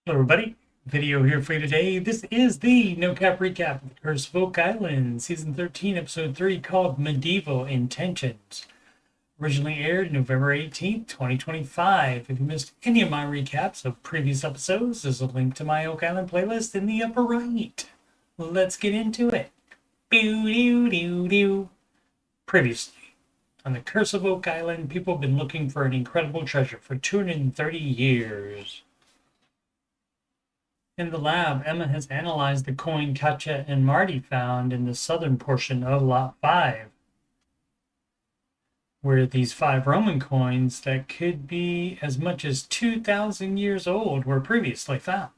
Hello everybody, video here for you today. This is the No Cap Recap of the Curse of Oak Island, Season 13, Episode 3, called Medieval Intentions. Originally aired November 18th, 2025. If you missed any of my recaps of previous episodes, there's a link to my Oak Island playlist in the upper right. Let's get into it. Previously, on the Curse of Oak Island, people have been looking for an incredible treasure for 230 years. In the lab, Emma has analyzed the coin Katja and Marty found in the southern portion of Lot 5, where these 5 Roman coins that could be as much as 2,000 years old were previously found.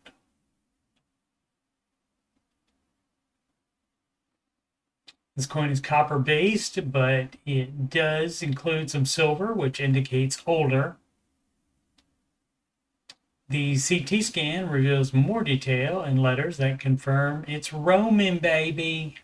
This coin is copper based, but it does include some silver, which indicates older. The CT scan reveals more detail and letters that confirm it's Roman, baby.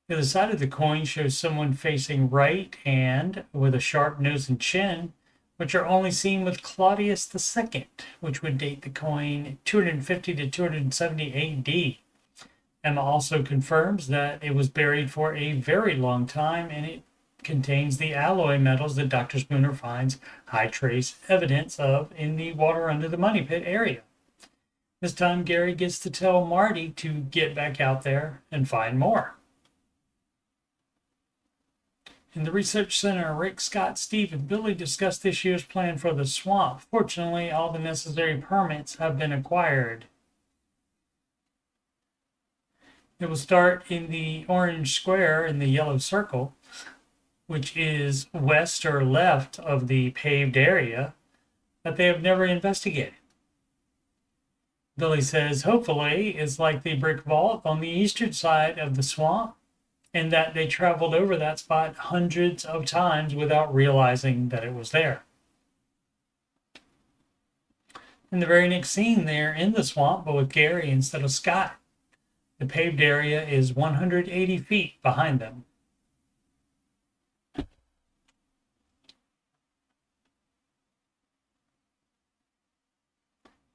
The other side of the coin shows someone facing right and with a sharp nose and chin, which are only seen with Claudius II, which would date the coin 250 to 270 AD. Emma also confirms that it was buried for a very long time and it contains the alloy metals that Dr. Spooner finds high trace evidence of in the water under the money pit area. This time, Gary gets to tell Marty to get back out there and find more. In the research center, Rick, Scott, Steve, and Billy discuss this year's plan for the swamp. Fortunately, all the necessary permits have been acquired. It will start in the orange square in the yellow circle, which is west or left of the paved area that they have never investigated. Billy says, hopefully, it's like the brick vault on the eastern side of the swamp, and that they traveled over that spot hundreds of times without realizing that it was there. In the very next scene, they're in the swamp, but with Gary instead of Scott. The paved area is 180 feet behind them.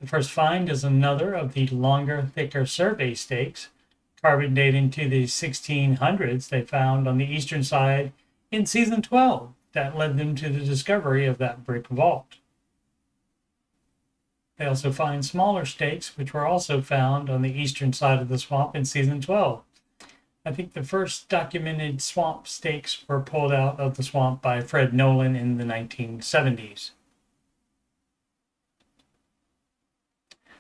The first find is another of the longer, thicker survey stakes, carbon dating to the 1600s they found on the eastern side in season 12 that led them to the discovery of that brick vault. They also find smaller stakes, which were also found on the eastern side of the swamp in season 12. I think the first documented swamp stakes were pulled out of the swamp by Fred Nolan in the 1970s.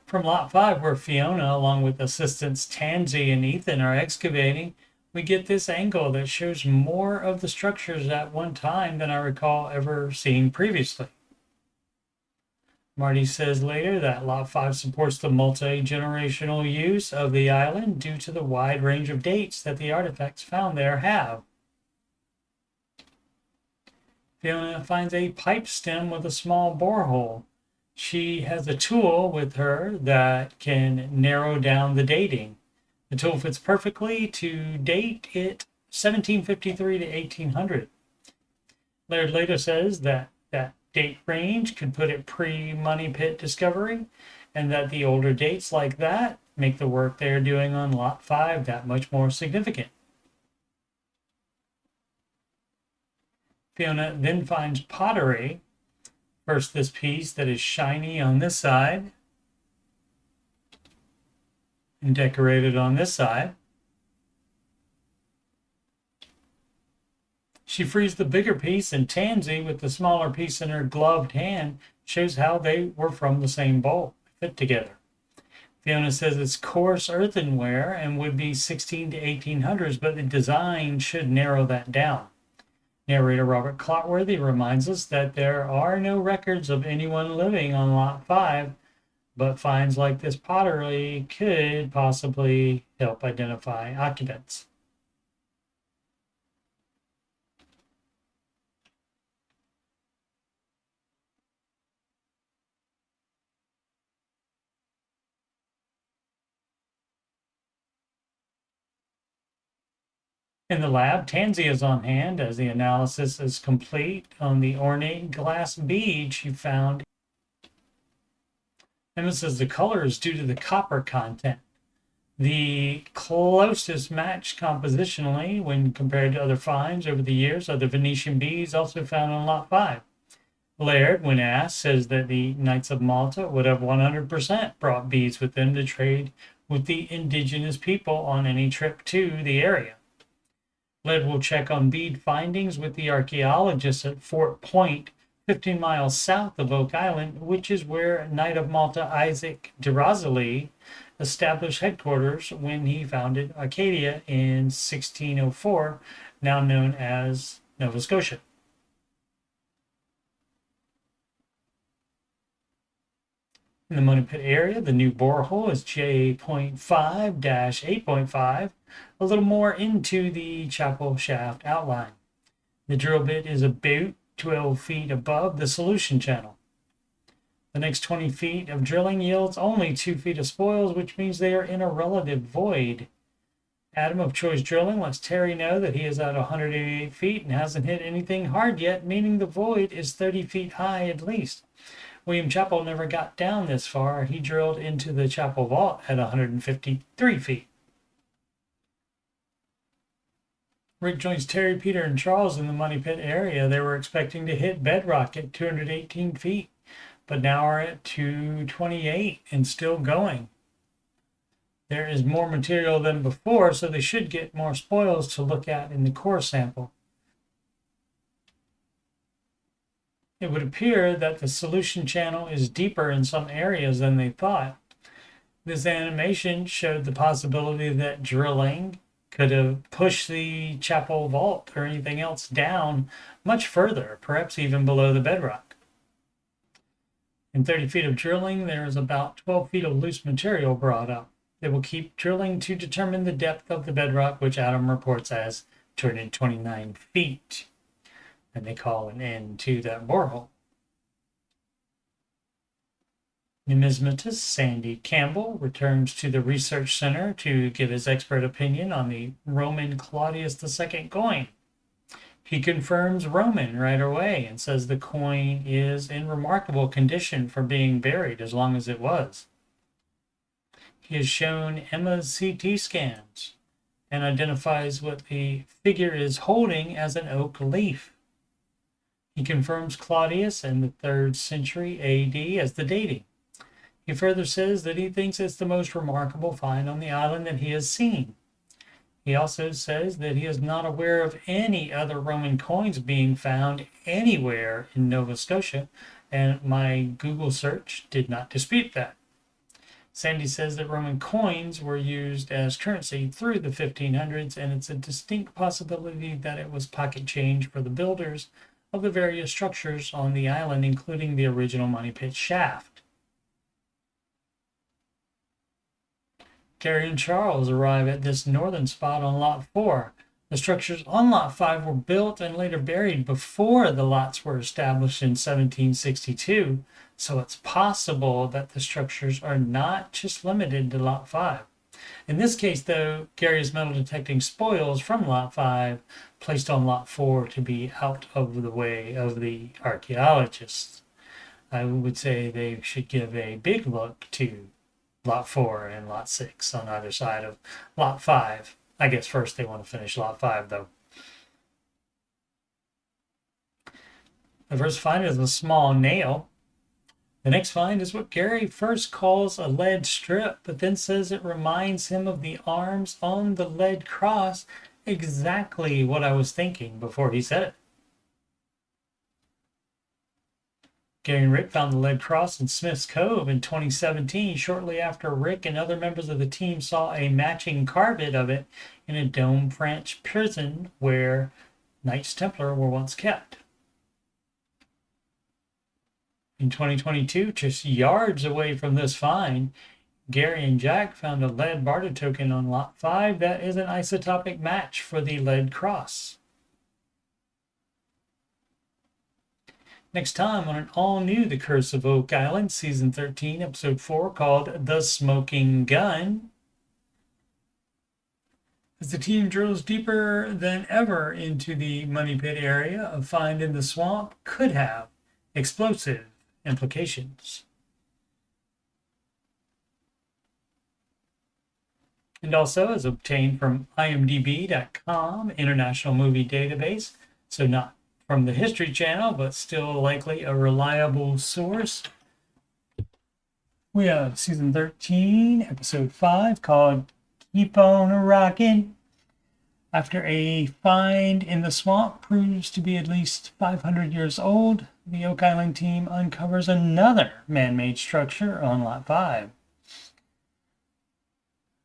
From Lot 5, where Fiona, along with assistants Tansy and Ethan, are excavating, we get this angle that shows more of the structures at one time than I recall ever seeing previously. Marty says later that Lot 5 supports the multi-generational use of the island due to the wide range of dates that the artifacts found there have. Fiona finds a pipe stem with a small borehole. She has a tool with her that can narrow down the dating. The tool fits perfectly to date it 1753 to 1800. Laird later says that date range could put it pre-money pit discovery, and that the older dates like that make the work they're doing on Lot 5 that much more significant. Fiona then finds pottery. First, this piece that is shiny on this side and decorated on this side. She frees the bigger piece, and Tansy, with the smaller piece in her gloved hand, shows how they were from the same bowl, fit together. Fiona says it's coarse earthenware and would be 16 to 1800s, but the design should narrow that down. Narrator Robert Clotworthy reminds us that there are no records of anyone living on Lot 5, but finds like this pottery could possibly help identify occupants. In the lab, Tansy is on hand as the analysis is complete on the ornate glass bead she found. Emma says the color is due to the copper content. The closest match compositionally when compared to other finds over the years are the Venetian beads also found on Lot 5. Laird, when asked, says that the Knights of Malta would have 100% brought beads with them to trade with the indigenous people on any trip to the area. Laird will check on bead findings with the archaeologists at Fort Point, 15 miles south of Oak Island, which is where Knight of Malta Isaac de Razilly established headquarters when he founded Acadia in 1604, now known as Nova Scotia. In the Money Pit area, the new borehole is J.5-8.5, a little more into the chapel shaft outline. The drill bit is about 12 feet above the solution channel. The next 20 feet of drilling yields only 2 feet of spoils, which means they are in a relative void. Adam of Choice Drilling lets Terry know that he is at 188 feet and hasn't hit anything hard yet, meaning the void is 30 feet high at least. William Chappell never got down this far. He drilled into the chapel vault at 153 feet. Rick joins Terry, Peter, and Charles in the Money Pit area. They were expecting to hit bedrock at 218 feet, but now are at 228 and still going. There is more material than before, so they should get more spoils to look at in the core sample. It would appear that the solution channel is deeper in some areas than they thought. This animation showed the possibility that drilling could have pushed the chapel vault or anything else down much further, perhaps even below the bedrock. In 30 feet of drilling, there is about 12 feet of loose material brought up. They will keep drilling to determine the depth of the bedrock, which Adam reports as 229 feet. And they call an end to that borehole. Numismatist Sandy Campbell returns to the research center to give his expert opinion on the Roman Claudius II coin. He confirms Roman right away and says the coin is in remarkable condition for being buried as long as it was. He has shown Emma's CT scans and identifies what the figure is holding as an oak leaf. He confirms Claudius in the 3rd century AD as the dating. He further says that he thinks it's the most remarkable find on the island that he has seen. He also says that he is not aware of any other Roman coins being found anywhere in Nova Scotia, and my Google search did not dispute that. Sandy says that Roman coins were used as currency through the 1500s, and it's a distinct possibility that it was pocket change for the builders of the various structures on the island, including the original Money Pit shaft. Gary and Charles arrive at this northern spot on Lot 4. The structures on Lot 5 were built and later buried before the lots were established in 1762, so it's possible that the structures are not just limited to Lot 5. In this case, though, Gary is metal detecting spoils from Lot 5 placed on Lot 4 to be out of the way of the archaeologists. I would say they should give a big look to Lot 4 and Lot 6 on either side of Lot 5. I guess first they want to finish Lot 5, though. The first find is a small nail. The next find is what Gary first calls a lead strip, but then says it reminds him of the arms on the lead cross, exactly what I was thinking before he said it. Gary and Rick found the lead cross in Smith's Cove in 2017, shortly after Rick and other members of the team saw a matching carbide of it in a Dome Branch prison where Knights Templar were once kept. In 2022, just yards away from this find, Gary and Jack found a lead barter token on Lot 5 that is an isotopic match for the lead cross. Next time on an all-new The Curse of Oak Island, Season 13, Episode 4, called The Smoking Gun. As the team drills deeper than ever into the money pit area, a find in the swamp could have explosive implications. And also is obtained from imdb.com, International Movie Database, so not from the History Channel, but still likely a reliable source. We have season 13, episode 5, called Keep On Rockin'. After a find in the swamp proves to be at least 500 years old, the Oak Island team uncovers another man-made structure on Lot 5.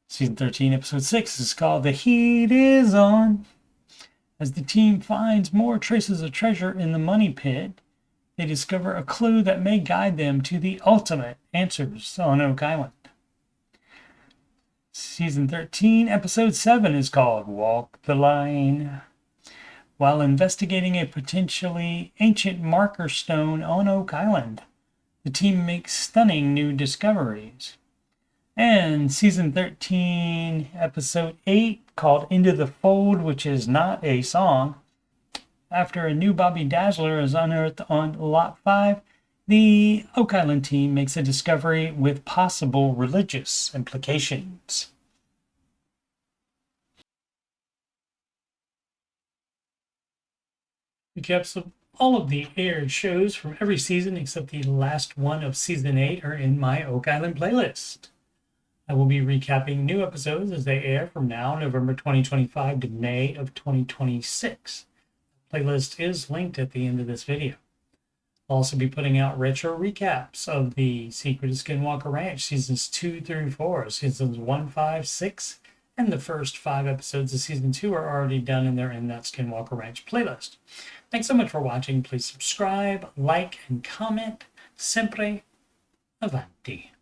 Season 13, episode 6 is called The Heat Is On. As the team finds more traces of treasure in the money pit, they discover a clue that may guide them to the ultimate answers on Oak Island. Season 13, episode 7 is called Walk the Line. While investigating a potentially ancient marker stone on Oak Island, the team makes stunning new discoveries. And season 13, episode 8, called Into the Fold, which is not a song. After a new Bobby Dazzler is unearthed on Lot 5, the Oak Island team makes a discovery with possible religious implications. Recaps of all of the aired shows from every season except the last one of season 8 are in my Oak Island playlist. I will be recapping new episodes as they air from now, November 2025 to May of 2026. The playlist is linked at the end of this video. I'll also be putting out retro recaps of the Secret of Skinwalker Ranch seasons 2 through 4. Seasons 1, 5, 6, and the first 5 episodes of season 2 are already done and they're in that Skinwalker Ranch playlist. Thanks so much for watching. Please subscribe, like, and comment. Sempre avanti.